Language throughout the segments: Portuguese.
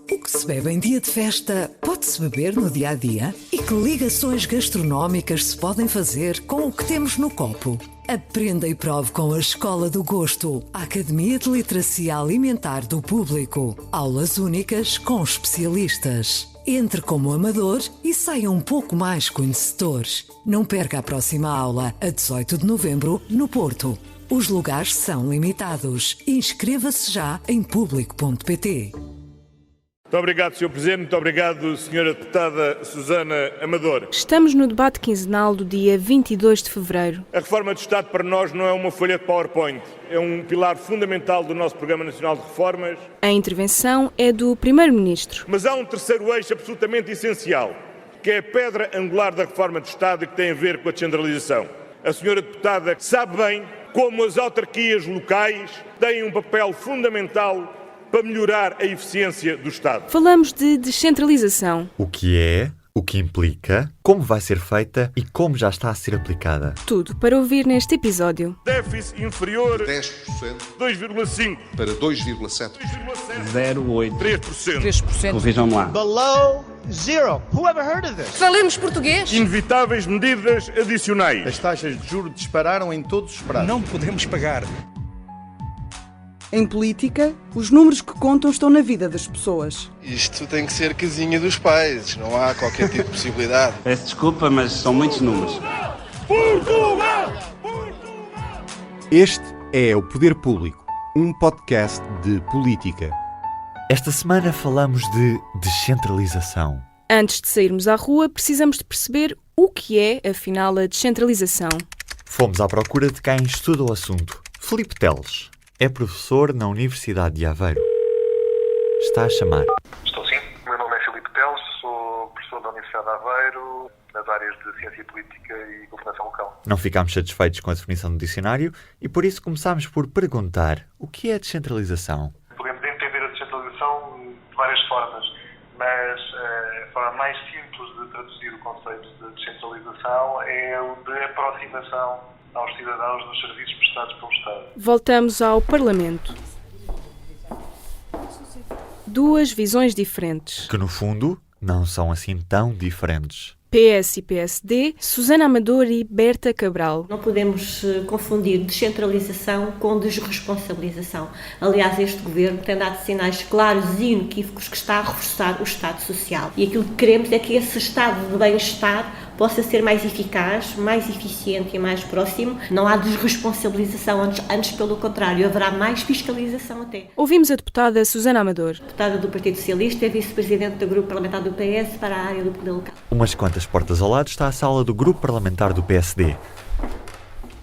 O que se bebe em dia de festa, pode-se beber no dia-a-dia? E que ligações gastronómicas se podem fazer com o que temos no copo? Aprenda e prove com a Escola do Gosto, a Academia de Literacia Alimentar do Público. Aulas únicas com especialistas. Entre como amador e saia um pouco mais conhecedor. Não perca a próxima aula, a 18 de novembro, no Porto. Os lugares são limitados. Inscreva-se já em público.pt. Muito obrigado, Sr. Presidente. Muito obrigado, Sra. Deputada Susana Amador. Estamos no debate quinzenal do dia 22 de fevereiro. A reforma do Estado para nós não é uma folha de PowerPoint. É um pilar fundamental do nosso Programa Nacional de Reformas. A intervenção é do Primeiro-Ministro. Mas há um terceiro eixo absolutamente essencial, que é a pedra angular da reforma do Estado e que tem a ver com a descentralização. A Sra. Deputada sabe bem como as autarquias locais têm um papel fundamental para melhorar a eficiência do Estado. Falamos de descentralização. O que é, o que implica, como vai ser feita e como já está a ser aplicada. Tudo para ouvir neste episódio. Déficit inferior 10%, 2,5%, para 2,7%. 0,8%. 3%. Vejam lá. Below zero. Who ever heard of this? Falemos português. Inevitáveis medidas adicionais. As taxas de juros dispararam em todos os prazos. Não podemos pagar. Em política, os números que contam estão na vida das pessoas. Isto tem que ser casinha dos pais, não há qualquer tipo de possibilidade. Peço desculpa, mas são muitos números. Portugal! Este é o Poder Público, um podcast de política. Esta semana falamos de descentralização. Antes de sairmos à rua, precisamos de perceber o que é, afinal, a descentralização. Fomos à procura de quem estuda o assunto. Filipe Teles é professor na Universidade de Aveiro. Está a chamar. Estou sim. O meu nome é Filipe Teles, sou professor da Universidade de Aveiro, nas áreas de Ciência Política e Governação Local. Não ficámos satisfeitos com a definição do dicionário e por isso começámos por perguntar o que é a descentralização. Podemos entender a descentralização de várias formas, mas a forma mais simples de traduzir o conceito de descentralização é o de aproximação aos cidadãos dos serviços prestados pelo Estado. Voltamos ao Parlamento. Duas visões diferentes. Que, no fundo, não são assim tão diferentes. PS e PSD, Susana Amador e Berta Cabral. Não podemos confundir descentralização com desresponsabilização. Aliás, este governo tem dado sinais claros e inequívocos que está a reforçar o Estado Social. E aquilo que queremos é que esse Estado de bem-estar possa ser mais eficaz, mais eficiente e mais próximo. Não há desresponsabilização, antes pelo contrário, haverá mais fiscalização até. Ouvimos a deputada Susana Amador. Deputada do Partido Socialista, é vice-presidente do Grupo Parlamentar do PS para a área do Poder Local. Umas quantas portas ao lado está a sala do Grupo Parlamentar do PSD.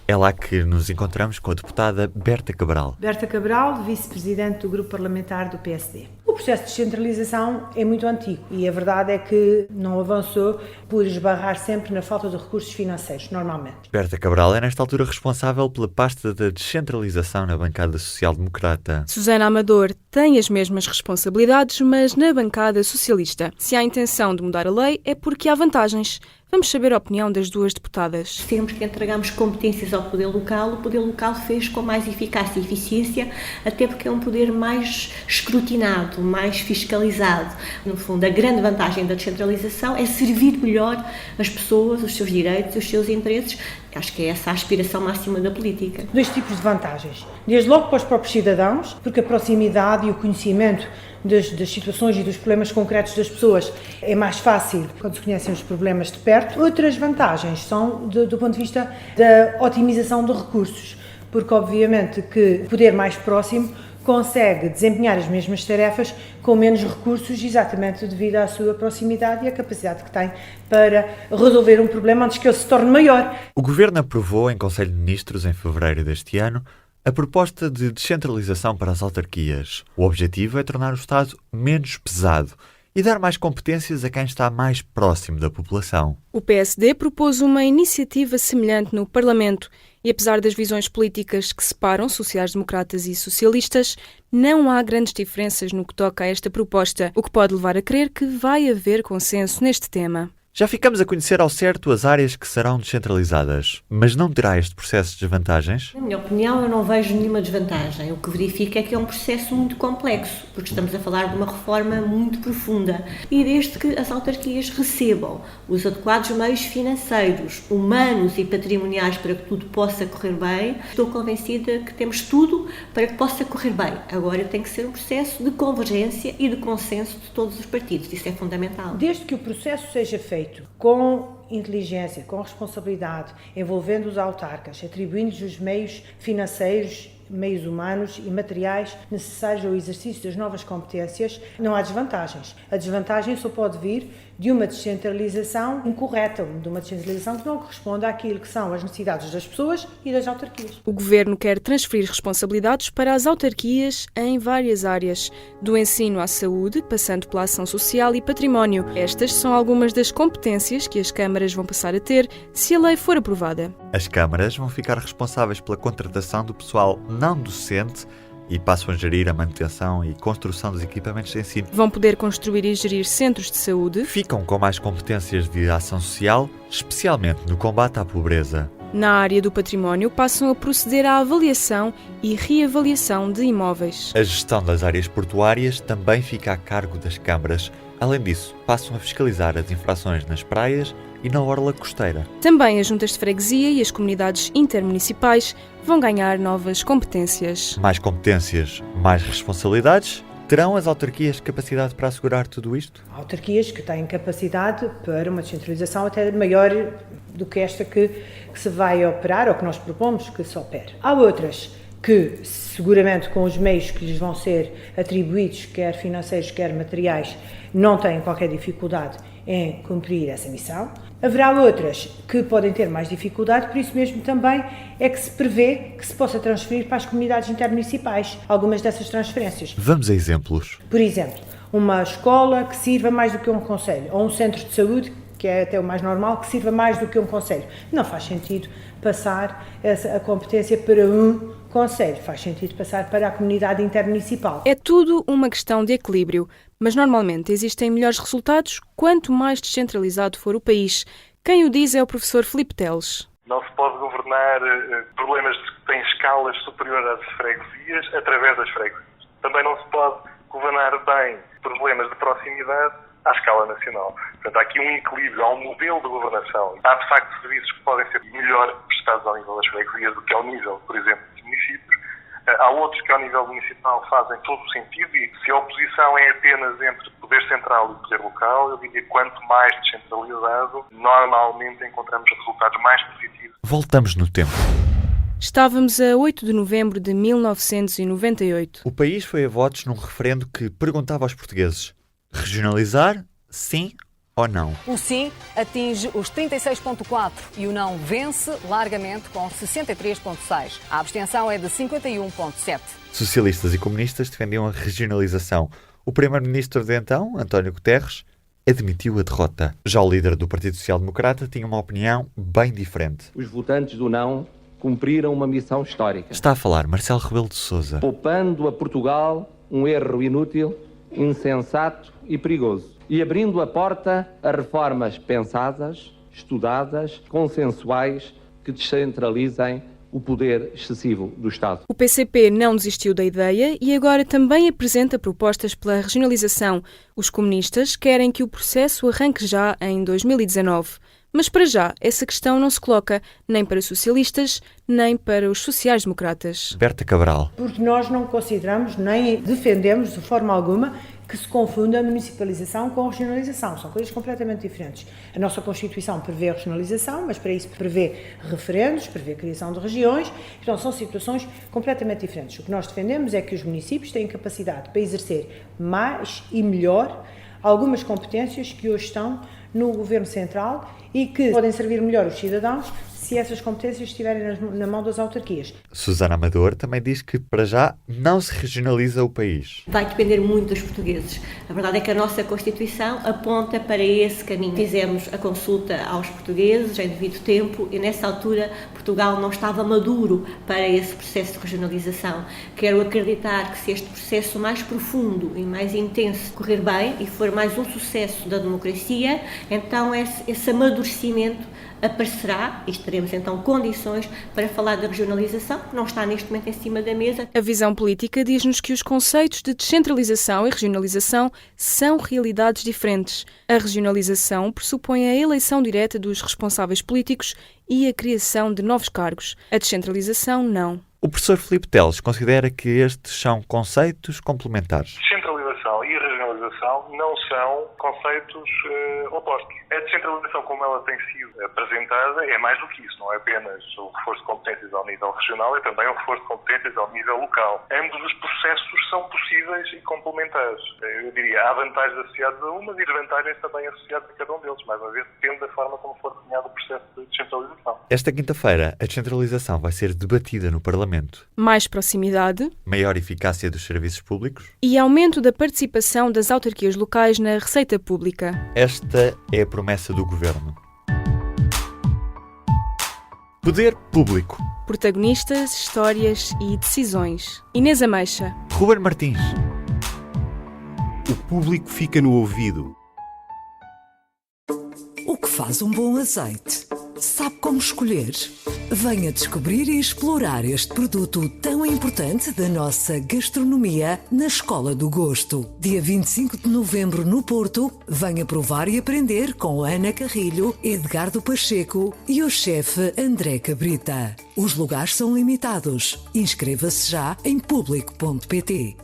É lá que nos encontramos com a deputada Berta Cabral. Berta Cabral, vice-presidente do Grupo Parlamentar do PSD. O processo de descentralização é muito antigo e a verdade é que não avançou por esbarrar sempre na falta de recursos financeiros, normalmente. Berta Cabral é, nesta altura, responsável pela pasta da descentralização na bancada social-democrata. Susana Amador tem as mesmas responsabilidades, mas na bancada socialista. Se há intenção de mudar a lei, é porque há vantagens. Vamos saber a opinião das duas deputadas. Sempre que entregamos competências ao poder local, o poder local fez com mais eficácia e eficiência, até porque é um poder mais escrutinado, mais fiscalizado. No fundo, a grande vantagem da descentralização é servir melhor as pessoas, os seus direitos, os seus interesses. Acho que é essa a aspiração máxima da política. Dois tipos de vantagens. Desde logo para os próprios cidadãos, porque a proximidade e o conhecimento das situações e dos problemas concretos das pessoas é mais fácil quando se conhecem os problemas de perto. Outras vantagens são do ponto de vista da otimização de recursos, porque obviamente que o poder mais próximo consegue desempenhar as mesmas tarefas com menos recursos, exatamente devido à sua proximidade e à capacidade que tem para resolver um problema antes que ele se torne maior. O Governo aprovou em Conselho de Ministros, em fevereiro deste ano, a proposta de descentralização para as autarquias. O objetivo é tornar o Estado menos pesado e dar mais competências a quem está mais próximo da população. O PSD propôs uma iniciativa semelhante no Parlamento e, apesar das visões políticas que separam sociais-democratas e socialistas, não há grandes diferenças no que toca a esta proposta, o que pode levar a crer que vai haver consenso neste tema. Já ficamos a conhecer ao certo as áreas que serão descentralizadas, mas não terá este processo desvantagens? Na minha opinião, eu não vejo nenhuma desvantagem. O que verifico é que é um processo muito complexo, porque estamos a falar de uma reforma muito profunda. E desde que as autarquias recebam os adequados meios financeiros, humanos e patrimoniais para que tudo possa correr bem, estou convencida que temos tudo para que possa correr bem. Agora tem que ser um processo de convergência e de consenso de todos os partidos. Isso é fundamental. Desde que o processo seja feito com inteligência, com responsabilidade, envolvendo os autarcas, atribuindo-lhes os meios financeiros, meios humanos e materiais necessários ao exercício das novas competências, não há desvantagens. A desvantagem só pode vir de uma descentralização incorreta, de uma descentralização que não corresponde àquilo que são as necessidades das pessoas e das autarquias. O Governo quer transferir responsabilidades para as autarquias em várias áreas, do ensino à saúde, passando pela ação social e património. Estas são algumas das competências que as câmaras vão passar a ter se a lei for aprovada. As câmaras vão ficar responsáveis pela contratação do pessoal não docente e passam a gerir a manutenção e construção dos equipamentos de ensino. Vão poder construir e gerir centros de saúde. Ficam com mais competências de ação social, especialmente no combate à pobreza. Na área do património, passam a proceder à avaliação e reavaliação de imóveis. A gestão das áreas portuárias também fica a cargo das câmaras. Além disso, passam a fiscalizar as infrações nas praias e na orla costeira. Também as juntas de freguesia e as comunidades intermunicipais vão ganhar novas competências. Mais competências, mais responsabilidades. Terão as autarquias capacidade para assegurar tudo isto? Autarquias que têm capacidade para uma descentralização até maior do que esta que se vai operar ou que nós propomos que se opere. Há outras que, seguramente com os meios que lhes vão ser atribuídos, quer financeiros, quer materiais, não têm qualquer dificuldade em cumprir essa missão. Haverá outras que podem ter mais dificuldade, por isso mesmo também é que se prevê que se possa transferir para as comunidades intermunicipais algumas dessas transferências. Vamos a exemplos. Por exemplo, uma escola que sirva mais do que um concelho, ou um centro de saúde, que é até o mais normal, que sirva mais do que um concelho. Não faz sentido passar a competência para um concelho, faz sentido passar para a comunidade intermunicipal. É tudo uma questão de equilíbrio, mas normalmente existem melhores resultados quanto mais descentralizado for o país. Quem o diz é o professor Filipe Teles. Não se pode governar problemas que têm escalas superiores às freguesias através das freguesias. Também não se pode governar bem problemas de proximidade à escala nacional. Portanto, há aqui um equilíbrio, há um modelo de governação. Há, de facto, serviços que podem ser melhor prestados ao nível das freguesias do que ao nível, por exemplo, dos municípios. Há outros que, ao nível municipal, fazem todo o sentido e, se a oposição é apenas entre poder central e poder local, eu diria que quanto mais descentralizado, normalmente encontramos resultados mais positivos. Voltamos no tempo. Estávamos a 8 de novembro de 1998. O país foi a votos num referendo que perguntava aos portugueses: regionalizar, sim ou não? O sim atinge os 36,4% e o não vence largamente com 63,6%. A abstenção é de 51,7%. Socialistas e comunistas defendiam a regionalização. O primeiro-ministro de então, António Guterres, admitiu a derrota. Já o líder do Partido Social Democrata tinha uma opinião bem diferente. Os votantes do não cumpriram uma missão histórica. Está a falar Marcelo Rebelo de Sousa. Poupando a Portugal um erro inútil, insensato e perigoso. E abrindo a porta a reformas pensadas, estudadas, consensuais, que descentralizem o poder excessivo do Estado. O PCP não desistiu da ideia e agora também apresenta propostas pela regionalização. Os comunistas querem que o processo arranque já em 2019. Mas para já, essa questão não se coloca nem para socialistas, nem para os sociais-democratas. Berta Cabral. Porque nós não consideramos, nem defendemos de forma alguma, que se confunda a municipalização com a regionalização. São coisas completamente diferentes. A nossa Constituição prevê a regionalização, mas para isso prevê referendos, prevê a criação de regiões. Então são situações completamente diferentes. O que nós defendemos é que os municípios têm capacidade para exercer mais e melhor algumas competências que hoje estão no Governo Central e que podem servir melhor os cidadãos se essas competências estiverem na mão das autarquias. Susana Amador também diz que, para já, não se regionaliza o país. Vai depender muito dos portugueses. A verdade é que a nossa Constituição aponta para esse caminho. Fizemos a consulta aos portugueses em devido tempo e, nessa altura, Portugal não estava maduro para esse processo de regionalização. Quero acreditar que, se este processo mais profundo e mais intenso correr bem e for mais um sucesso da democracia, então esse amadurecimento aparecerá e teremos então condições para falar da regionalização, que não está neste momento em cima da mesa. A visão política diz-nos que os conceitos de descentralização e regionalização são realidades diferentes. A regionalização pressupõe a eleição direta dos responsáveis políticos e a criação de novos cargos. A descentralização, não. O professor Filipe Teles considera que estes são conceitos complementares. Descentralização e regionalização não são conceitos opostos. A descentralização, como ela tem sido apresentada, é mais do que isso. Não é apenas o reforço de competências ao nível regional, é também o reforço de competências ao nível local. Ambos os processos são possíveis e complementares. Eu diria, há vantagens associadas a umas e desvantagens também associadas a cada um deles. Mais uma vez, depende da forma como for desenhado o processo de descentralização. Esta quinta-feira, a descentralização vai ser debatida no Parlamento. Mais proximidade, maior eficácia dos serviços públicos e aumento da participação das autarquias locais na receita pública. Esta é a promessa do Governo. Poder público. Protagonistas, histórias e decisões. Inês Ameixa. Ruben Martins. O público fica no ouvido. O que faz um bom azeite? Sabe como escolher? Venha descobrir e explorar este produto tão importante da nossa gastronomia na Escola do Gosto. Dia 25 de novembro no Porto, venha provar e aprender com Ana Carrilho, Edgardo Pacheco e o chefe André Cabrita. Os lugares são limitados. Inscreva-se já em público.pt.